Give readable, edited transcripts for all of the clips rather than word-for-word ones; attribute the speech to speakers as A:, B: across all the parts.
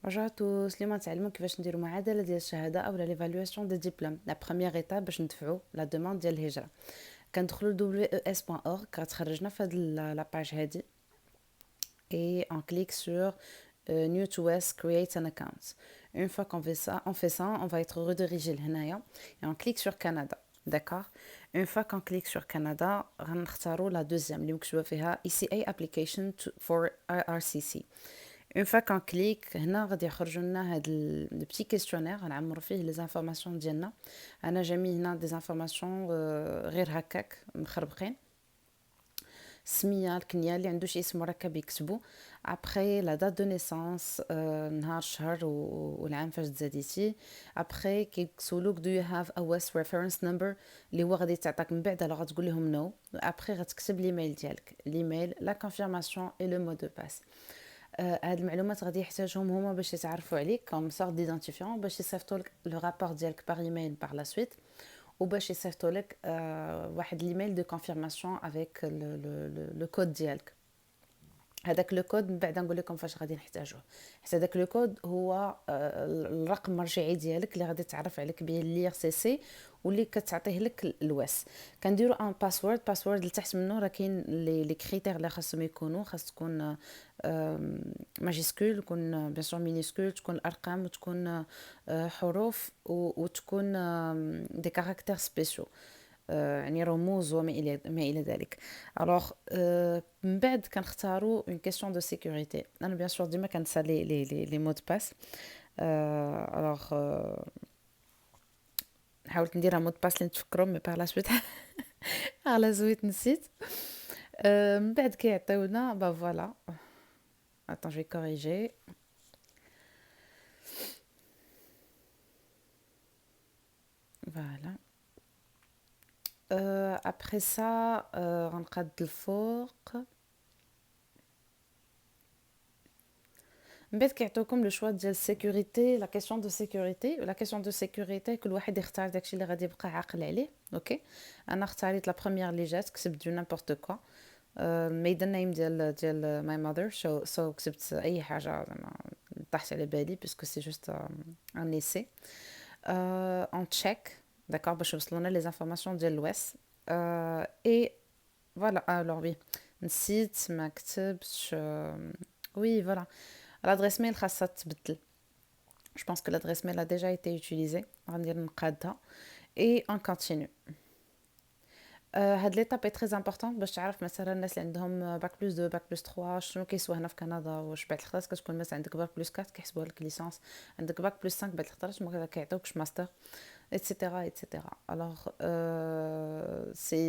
A: bonjour à tous. اليوم غنتعلموا كيفاش نديروا معادله ديال الشهاده اولا ليفالواسيون دي ديبلوم. لا بروميير ايتاب باش ندفعوا لا دوموند ديال الهجره. كندخلوا wes.org كتخرجنا في هاد لاباج هادي et on clique sur New to West, create an account. Une fois qu'on fait ça, on va être redirigé لهنايا et on clique sur Canada. D'accord. Une fois qu'on clique sur Canada, غنختاروا la deuxième اللي مكتوبه فيها ECA application for RCC. Une fois qu'on clique هنا غادي يخرجوا لنا هاد البتي كيستيونير غنعمروا فيه لي زانفورماسيون ديالنا. انا جامي هنا دي زانفورماسيون غير هكاك مخربقين. السميه الكنيه اللي عنده شي اسم مركب يكتبو. ابري لا دات دو نيسانس نهار الشهر والعام فاش تزاديتي. ابري كيسولوك دو يو هاف ا ويست ريفرنس نمبر اللي هو غادي تعطيك من بعد غادي تقول لهم نو. ابري غتكتب ليميل ديالك ليميل لا كونفيرماسيون اي لو مو دو باس. هاد المعلومات غادي يحتاجهم هما باش يتعرفوا عليك كوم سورت ديدونتيفيون باش يصيفطوا لك لو رابور ديالك باغ ايميل باغ لا سويت وباش يصيفطوا لك واحد ليميل دو كونفيرماسيون افيك لو كود ديالك. هذاك لو كود من بعد نقول لكم فاش غادي نحتاجوه. حتى هذاك لو كود هو الرقم المرجعي ديالك اللي غادي تعرف عليك به لي سي سي واللي كتعطيه لك الواس. كنديروا ان باسورد لتحت منه راه كاين لي كريتير اللي خاصهم يكونوا خاص تكون ماجيسكول تكون بيان سور مينيسكول تكون الارقام وتكون حروف وتكون دي كاركتير سبيسيو يعني رموز وما الى ذلك. الوغ من بعد كنختاروا اون كيسيون دو سيكوريتي. انا بيان سور ديما كنسى لي مود باس. الوغ حاولت نديرها مود باس اللي نتفكرو مي بار لا سويت على زويت نسيت. من بعد كيعطيونا با فوالا. Attends, je vais corriger. Voilà. Après ça, غنقاد الفوق. من بعد كيعطيوكم لو شوا ديال السيكوريتي لا كيسيون دو سيكوريتي ولا كيسيون دو سيكوريتي كل واحد يختار داكشي اللي غادي يبقى عاقل عليه. اوكي انا اختاريت لا بروميير اللي جات كتبت دو نيمبورط كوا الميدن نيم ديال ماي ماذر سو كتبت اي حاجه زعما طاحت على بالي باسكو سي جوست ان ايسي اون تشيك داكور باش يوصلونا لي زانفورماسيون ديال الواس اي فوالا. الوغ وي نسيت ما كتبتش وي فوالا l'adresse mail خاصها تبدل. Je pense que l'adresse mail a déjà été utilisée. غندير نقادها et on continue. هاد ليطاب اي تري امبورطون باش تعرف مثلا الناس اللي عندهم باك بلس 2 باك بلس 3 شنو كيسوا هنا في كندا. واش بعد الخطرات كتكون مثلا عندك باك بلس 4 كيحسبوها لك ليسانس عندك باك بلس 5 بعد الخطرات ما كيعطيوكش ماستر ايتترا ايتترا. الوغ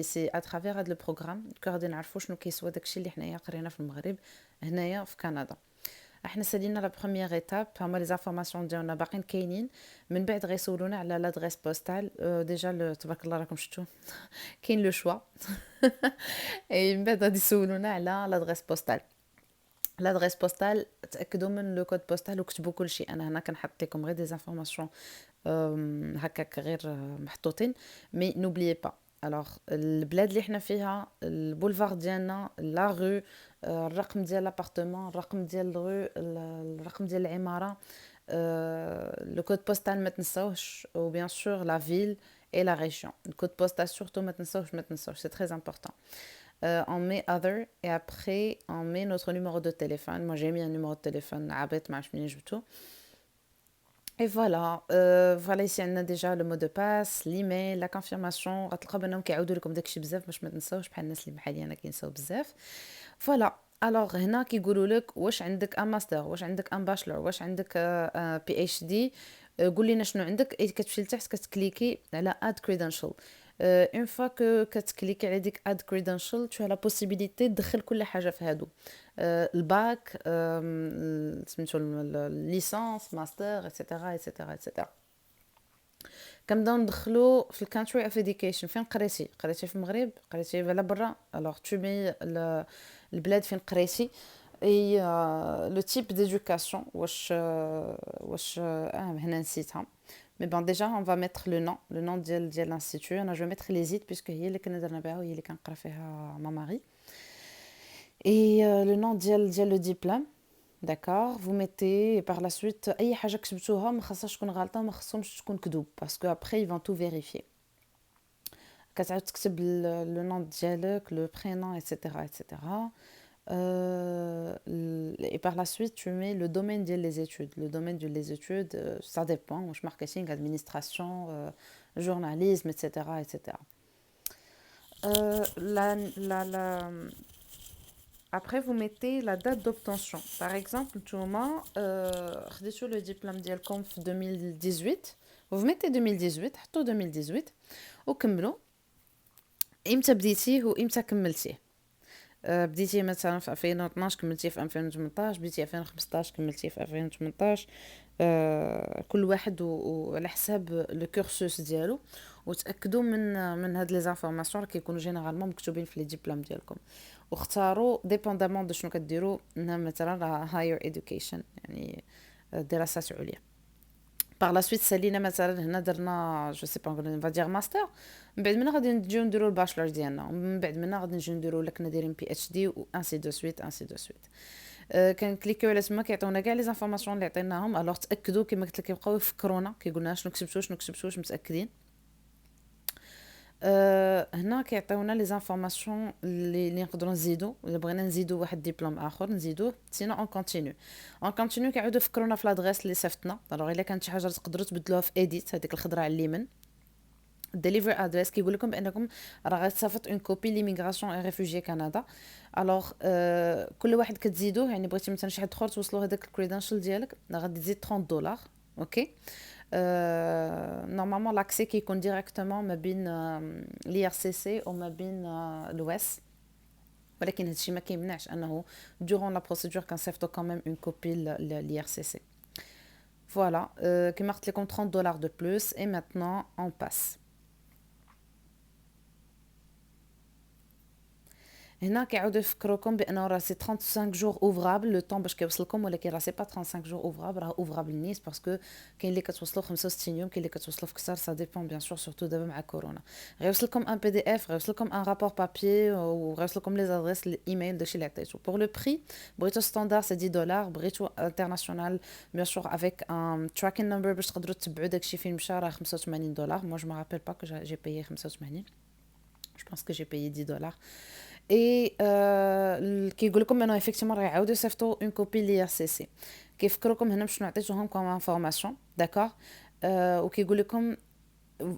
A: سي ا ترافير هاد لو بروغرام غادي نعرفوا شنو كيسوا داكشي اللي حنايا قرينا في المغرب هنايا في كندا. احنا سالينا لا بروميير ايتاب هما لي زانفورماسيون ديالنا باقيين كاينين. من بعد غيسولونا على لادريس بوستال. ديجا تبارك الله راكم شفتوا كاين لو شوا. اي من بعد غادي يسولونا على لادريس بوستال. لادريس بوستال تاكدوا من لو كود بوستال وكتبوا كل شيء. انا هنا كنحط لكم غير دي زانفورماسيون هكاك غير محطوطين مي نوبليي با. الوغ البلاد اللي حنا فيها البولفار ديالنا لا غو الرقم ديال لابارتمون الرقم ديال الغو الرقم ديال العماره لو كود بوستال ما تنساوش و بيان سور لا فيل et la région. Le code postal surtout maintenant, c'est très important. On met other et après on met notre numéro de téléphone. Moi j'ai mis un numéro de téléphone عبيت ما عرفت منين جبتو. Et voilà, voilà ici on a déjà le mot de passe, l'email, la confirmation. غتلقاو بانهم كيعاودوا لكم داكشي بزاف باش ما تنساوش بحال الناس اللي بحالي انا كينساو بزاف. فوالا. الوغ هنا كيقولوا لك واش عندك ان ماستر واش عندك ان باشلر واش عندك بي اتش دي. قول لنا شنو عندك. كتمشي لتحت كتكليكي على اد كريدنشال. اون فوا كتكليكي على ديك اد كريدنشال تو لا بوسيبيليتي تدخل كل حاجه في هادو. الباك سميتو الليسانس ماستر ايتترا ايتترا ايتترا. كنبداو ندخلو في الكانتري اوف اديوكيشن. فين قريتي في المغرب قريتي ولا برا. الوغ تو مي البلاد فين قريتي اي لو تيب ديدوكاسيون واش هنا نسيتها. مي بون ديجا اون فا ميتر لو نون ديال لانستيتو. انا جو ميتر لي زيد باسكو هي اللي كنا درنا بها وهي اللي كنقرا فيها ما ماري. اي لو نون ديال لو ديبلوم d'accord, vous mettez et par la suite أي حاجة كتبتوها ما خاصهاش تكون غلطة وما خاصهمش تكون كذوب parce que après ils vont tout vérifier. كتعاود تكتب le nom ديالك, le prénom, etc., etc. Et par la suite, tu mets le domaine des études. Le domaine des études, ça dépend. Je marketing, administration, journalisme, etc., etc. Euh, la, la, la, Après, vous mettez la date d'obtention. Par exemple, tout le monde, خديتو le diplôme ديالكم في 2018. Vous mettez 2018, حطوا 2018 وكملوا. امتى بديتيه وامتى كملتيه. بديتي مثلا في 2012 كملتيه في 2018 بديتي 2015 كملتيه في 2018 كل واحد وعلى حساب لو كورسوس ديالو وتاكدوا من هاد لي زانفورماسيون كيكونوا جينيرالمون مكتوبين في لي ديبلوم ديالكم واختاروا ديبوندامون دو شنو كديروا مثلا هاير اديوكيشن يعني دراسات عليا. Par la suite سالينا مثلا هنا درنا جو سي با نفا دير ماستر من بعد منا غادي نجيو نديرو الباشلر ديالنا ومن بعد منا غادي نجيو نديرو لكنا دايرين بي اتش دي و انسي دو سويت انسي دو سويت. كنكليكيو على تما كيعطيونا كاع لي زانفورماسيون اللي عطيناهم الوغ تاكدوا كما قلت لك كيبقاو يفكرونا كيقولنا شنو كتبتوا شنو كتبتوا واش متاكدين. هنا كيعطيونا لي زانفورماسيون اللي نقدروا نزيدوا الا بغينا نزيدوا واحد ديبلوم اخر نزيدوه سينو اون كونتينيو. اون كونتينيو كيعاودوا يفكرونا في لادريس اللي صيفطنا الوغ الا كانت شي حاجه تقدروا تبدلوها في اديت هذيك الخضره على اليمين ديليفر ادريس كيقول لكم بانكم راه غتصيفط اون كوبي ليميغراسيون اي ريفوجي كندا. الوغ كل واحد كتزيدوه يعني بغيتي مثلا شي حد اخر توصلوا هذاك الكريدنشال ديالك غادي تزيد 30 دولار. اوكي نورمالمون لاكسي كيكون ديريكتومون ما بين لي ار سي سي وما بين الواس ولكن هادشي ما كيمنعش انه durant la procédure كنصيفطوا quand même une copie لي ار سي سي. Voilà, كيما قلت لكم 30 دولار de plus et maintenant on passe. هنا كيعاودوا يفكروكم بانه راه سي 35 جور اوفرابل لو طون باش كيوصلكم ولكن راه سي با 35 جور اوفرابل راه اوفرابل نيس باسكو كاين اللي كتوصلوا 65 يوم كاين اللي كتوصلوا في كثر سا ديبون بيان سور سورتو دابا مع كورونا. غيوصلكم ان بي دي اف غيوصلكم ان رابور بابي وغيوصلكم لي زادريس الايميل داكشي اللي عطيتو. بور لو بري بغيتو ستاندار سي 10 دولار بغيتو انترناسيونال بيان سور افيك ان تراكين نمبر باش تقدروا تتبعوا داكشي فين مشى راه 85 دولار. مو جو ما رابيل با كو جي بايي 85 جو بونس كو جي بايي 10 دولار. اي كيقول لكم انه effectivement راه يعاودوا يصيفطوا اون كوبي لي ار سي سي كيفكروكم هنا باش نعطيتوهم كوم انفورماسيون داكور. وكيقول لكم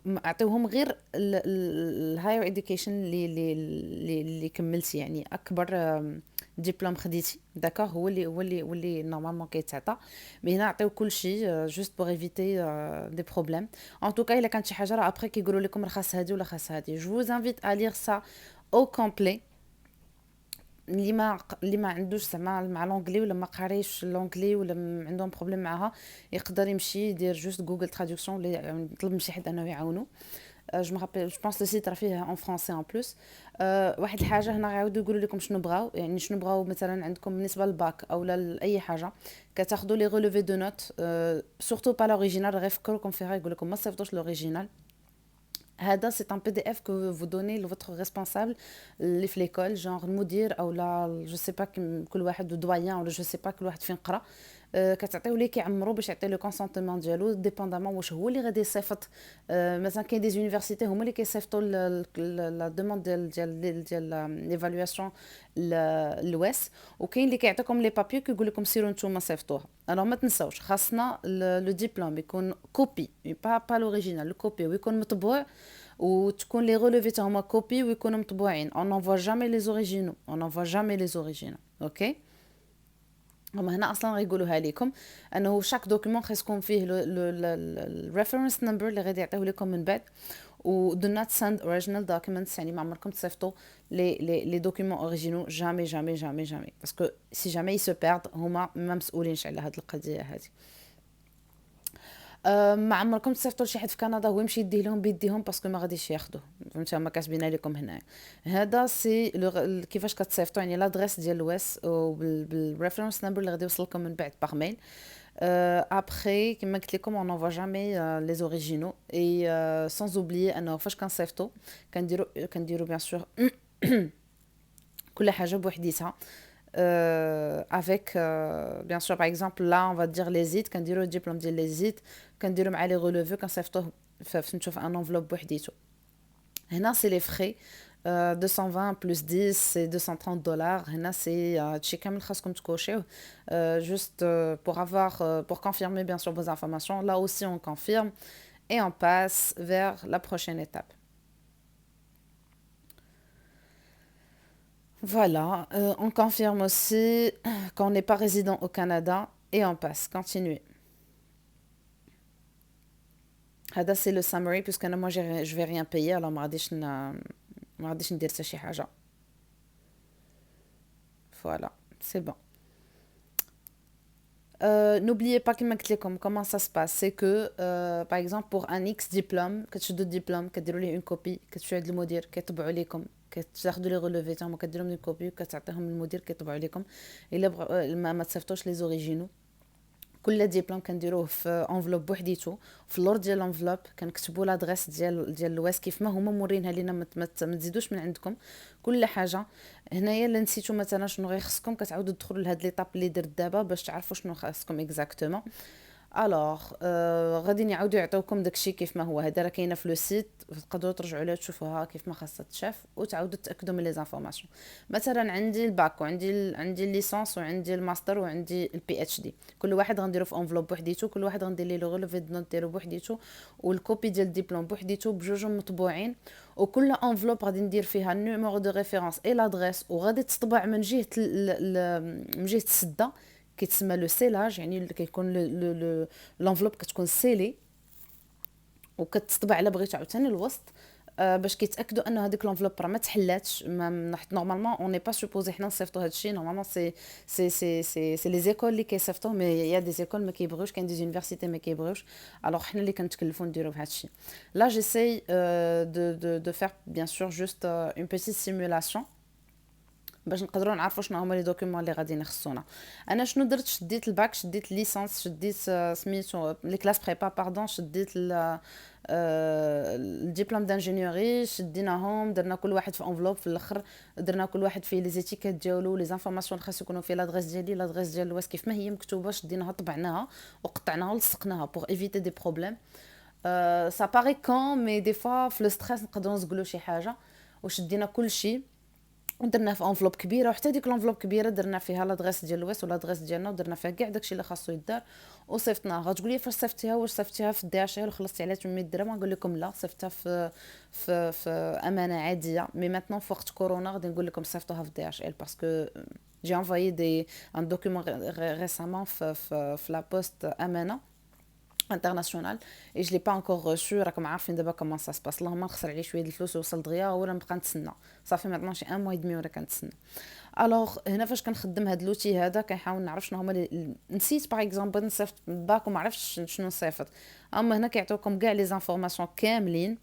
A: عطيوهم غير الهاير اديوكيشن اللي كملتي يعني اكبر دبلوم خديتي داكور هو اللي نورمالمون كيتعطى مي هنا عطيو كلشي جوست بوغ ايفيتي دي بروبليم. ان توكا الا كانت شي حاجه راه ابري كيقولوا لكم راه خاص هادي ولا خاص هادي. جو فوز انفيت ا لير سا او كومبلي اللي ما عندوش زعما مع لونجلي ولا ما قاريش لونجلي ولا عندهم بروبليم معاها يقدر يمشي يدير جوست جوجل تراديكسيون اللي يطلب من شي حد انه يعاونو. جو مابيل جو بونس لو سيت راه فيه اون فرونسي ان بلوس. واحد الحاجه هنا غيعاودوا يقولوا لكم شنو بغاو يعني شنو بغاو مثلا عندكم بالنسبه للباك او لاي حاجه كتاخذوا لي ريليفي دو نوت سورتو با لوريجينال غير يفكروكم فيها يقول لكم ما صيفطوش لوريجينال. هذا سي ان بي دي اف كو فو دوني لفوتر ريسبونسابل اللي في ليكول جونغ المدير او لا جو سي با كل واحد دويان ولا جو سي با كل واحد فين قرا كتعطيو ليه كيعمرو باش يعطي لو كونسونطمون ديالو ديبوندامون واش هو اللي غادي يصيفط. مثلا كاين دي زونيفرسيتي هما اللي كيصيفطوا لا دوموند ديال ليفالواسيون للواس وكاين اللي كيعطيكم لي بابيو كيقول لكم سيروا نتوما صيفطوها. الوغ ما تنساوش خاصنا لو ديبلوم يكون كوبي با لوريجينال لو كوبي ويكون مطبوع وتكون لي ريليفي تا هما كوبي ويكونوا مطبوعين. اون نونفوا جامي لي زوريجينو اون نونفوا جامي لي زوريجينو. اوكي هما هنا اصلا غيقولوها لكم انه شاك دوكيمون خاص يكون فيه الريفرنس نمبر اللي غادي يعطيوه لكم من بعد و do not send original documents يعني ما عمركم تصيفطوا لي دوكيمون اوريجينو جامي جامي جامي جامي باسكو سي جامي يسو بيرد هما ما مسؤولينش على هاد القضيه هذه. ما عمركم تصيفطوا لشي حد في كندا هو يمشي يديه لهم بيديهم باسكو ما غاديش ياخذوه فهمتوا ما كاتبين لكم هنا. هذا سي كيفاش كتصيفطوا يعني لادريس ديال الواس بالريفرنس نمبر اللي غادي يوصلكم من بعد باغ ميل. ابري كما قلت لكم اون نوفوا جامي لي زوريجينو اي سانز اوبليي انه فاش كنصيفطوا كنديروا بيان سور كل حاجه بوحديتها. avec bien sûr par exemple là on va dire les IT كنديروا الدبلوم ديال les IT كنديروا مع les relevés كنصيفطوه فهمتوا في ان enveloppe بوحديتو. هنا c'est les frais 220 plus 10 c'est 230 dollars. هنا c'est هادشي كامل خاصكم تكوشيوه juste pour avoir pour confirmer bien sûr vos informations. Là aussi on confirme et on passe vers la prochaine étape. Voilà, on confirme aussi qu'on n'est pas résident au Canada et on passe. Continuer. هذا c'est le summary puisque moi je vais rien payer alors ما غاديش ندير حتى شي حاجة. Voilà, c'est bon. N'oubliez pas كما قلت لكم comment ça se passe c'est que par exemple pour un X diplôme كتشدوا الدبلوم كديروا ليه une copie كتمشيو عند المدير كيطبعوا لكم كتاخذوا لي ريليفي تاعهم كديروا لهم كوبي وكتعطيهم للمدير كيطبعوا لكم الا بغا ما تصيفطوش لي زوريجينو. كل ديبلوم كنديروه في انفلوب بوحديتو في اللور ديال الانفلوب كنكتبوا لادريس ديال الواس كيف ما هما مورينها لينا ما تزيدوش من عندكم كل حاجه. هنايا الا نسيتو مثلا شنو غيخصكم كتعاودوا تدخلوا لهاد ليطاب اللي درت دابا باش تعرفوا شنو خاصكم اكزاكتومون. الوغ غادي يعاودوا يعطيوكم داكشي كيف ما هو. هذا راه كاينه في لو سيت تقدروا ترجعوا عليها تشوفوها كيف ما خاصها تشاف وتعاودوا تاكدوا من لي زانفورماسيون. مثلا عندي الباك عندي الليسانس وعندي الماستر وعندي البي اتش دي كل واحد غنديرو في انفلوب بوحديتو كل واحد غندير ليه لو ريليفي دو نوت ديالو بوحديتو والكوبي ديال الدبلوم بوحديتو بجوج مطبوعين وكل انفلوب غادي ندير فيها النيميرو دو ريفيرونس اي لادريس وغادي تطبع من جهه من جهه السده كيتسمى لو سيلاج يعني كيكون لونفلوب كتكون سيلي وكتطبع على بغيتو عاوتاني الوسط باش كيتاكدوا ان هذيك لونفلوب راه ما تحلاتش نورمالمون اون ني با سوبوزي حنا نصيفطوا هادشي نورمالمون سي لي زيكول اللي كيصيفطوا مي يا دي زيكول ما كيبغيوش كاين دي يونيفرسيتي ما كيبغيوش الوغ حنا اللي كنتكلفوا نديروا بهادشي. لا جيساي دو فير بيان سور جوست اون بيتيت سيمولاسيون باش نقدروا نعرفوا شنو هما لي دوكيومون اللي غادي يخصونا. انا شنو درت شديت الباك شديت ليسانس شديت سميتو لي كلاس بريبا باردون شديت الدبلوم دانجينيوري شديناهم درنا كل واحد في انفلوب في الاخر درنا كل واحد فيه لي زيتيكيت ديالو لي زانفورماسيون خاص يكونوا فيه لادريس ديالي لادريس ديال الواس كيف ما هي مكتوبه شديناها طبعناها وقطعناها ولصقناها بوغ ايفيتي دي بروبليم. سا باري كون مي دي فوا في الستريس نقدروا نزقلوا شي حاجه وشدينا كل شيء ودرنا في انفلوب كبيره وحتى ديك الانفلوب كبيره درنا فيها لادريس ديال الواس والادريس ديالنا ودرنا فيها كاع داكشي اللي خاصو يدار وصيفطناها. غتقول لي فاش صيفطتيها واش صيفطتيها في الدي اش ال وخلصتي عليها 800 درهم نقول لكم لا صيفطتها في امانه عاديه مي ماتنون في وقت كورونا غادي نقول لكم صيفطوها في الدي اش ال باسكو جي انفايي ان دوكيومون ريسامون في لا بوست امانه international et je l'ai pas encore reçu. راكم عارفين دابا كومون سا سباس اللهم نخسر عليه شويه د الفلوس ويوصل دغيا ولا نبقى نتسنى صافي ماتنون شي 1 موا دمي ولا كنتسنى. الوغ هنا فاش كنخدم هاد لوتي هذا كنحاول نعرف شنو هما نسيت باغ اكزومبل نصيفط باك وما عرفتش شنو نصيفط اما هنا كيعطيوكم كاع لي زانفورماسيون كاملين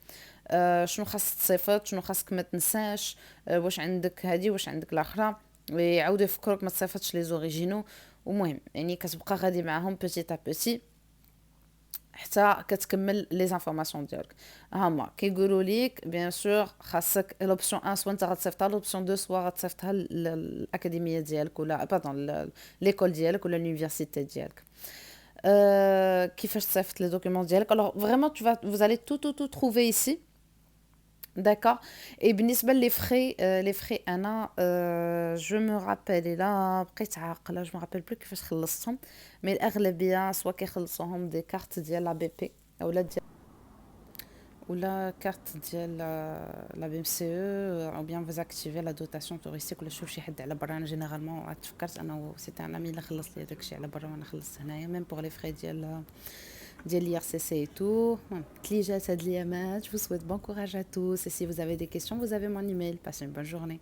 A: شنو خاص تصيفط شنو خاصك ما تنساش واش عندك هادي واش عندك الاخرى ويعاودوا يفكروك ما تصيفطش لي زوريجينو. ومهم يعني كتبقى غادي معاهم بوتي تا بوتي حتى كتكمل لي زانفورماسيون ديالك. هما كيقولوا ليك بيان سور خاصك لوبسيون 1 سوا انت غتصيفطها لوبسيون 2 سوا غتصيفطها للاكاديميه ديالك ولا باردون ليكول ديالك ولا l'université ديالك. كيفاش تصيفط لي دوكيومون ديالك alors vraiment vous allez tout trouver ici. D'accord. Et بالنسبة les frais أنا je me rappelle là بقيت عاقلة je me rappelle plus كيفاش خلصتهم mais الأغلبية سوا كيخلصوهم دي كارت ديال لا بي بي ولا كارت ديال لا بي ام سي او بيان فوز اكتيفي لا دوتاسيون توريستيك ولا شوف شي حد على برا. انا جينيرالمون تفكرت انا سيتي ان امي اللي خلص لي داكشي على برا وانا خلصت هنايا ميم بوغ لي فري ديال l'IRCC et tout. Je vous souhaite bon courage à tous et si vous avez des questions vous avez mon email. Passez une bonne journée.